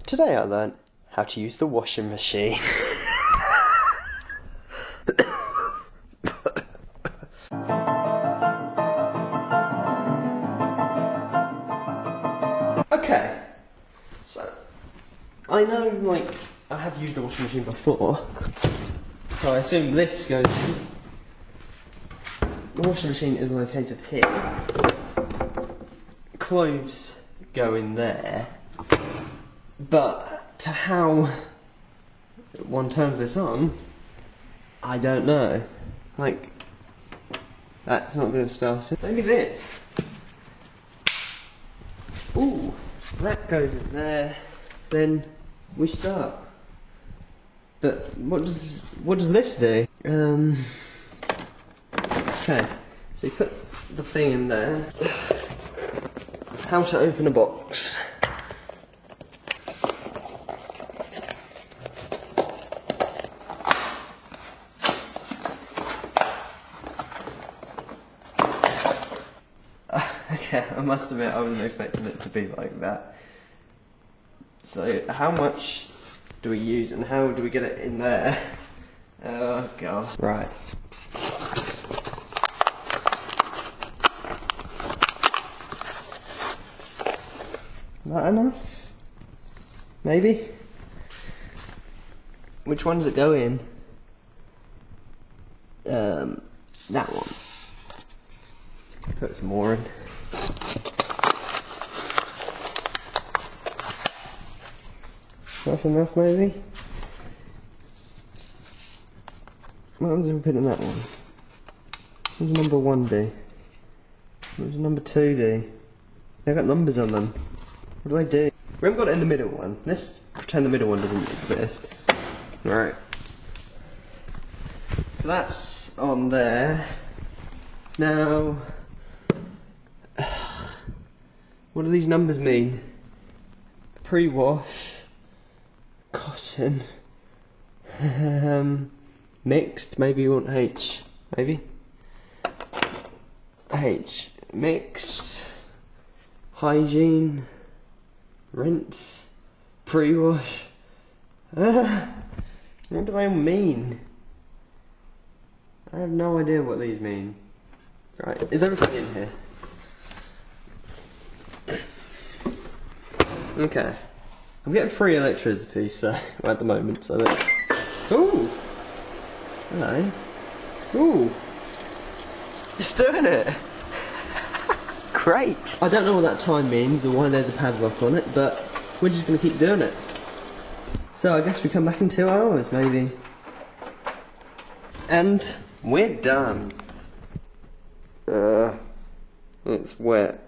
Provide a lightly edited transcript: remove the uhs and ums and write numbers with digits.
Today I learnt how to use the washing machine. Okay, so I know, like, I have used the washing machine before, so I assume this goes in. The washing machine is located here. Clothes go in there, but to how one turns this on, I don't know. Like, that's not going to start it. Maybe this. Ooh, that goes in there. Then we start. But what does this do? Okay, so you put the thing in there. How to open a box. Okay, I must admit I wasn't expecting it to be like that. So, how much do we use and how do we get it in there? Oh god. Right. Is that enough? Maybe? Which one does it go in? That one. Put some more in. That's enough, maybe? What happens if we put in that one? What does number 1 do? What does number 2 do? They've got numbers on them. What do they do? We haven't got it in the middle one. Let's pretend the middle one doesn't exist. Right. So that's on there. Now, what do these numbers mean? Pre-wash, cotton, mixed, maybe you want H, maybe? H, mixed, hygiene, rinse, pre-wash. What do they all mean? I have no idea what these mean. Right, is everything in here? Okay. I'm getting free electricity, so at the moment, so let's. Ooh! Hello. Ooh! It's doing it! Great! I don't know what that time means or why there's a padlock on it, but we're just gonna keep doing it. So I guess we come back in 2 hours, maybe. And we're done. It's wet.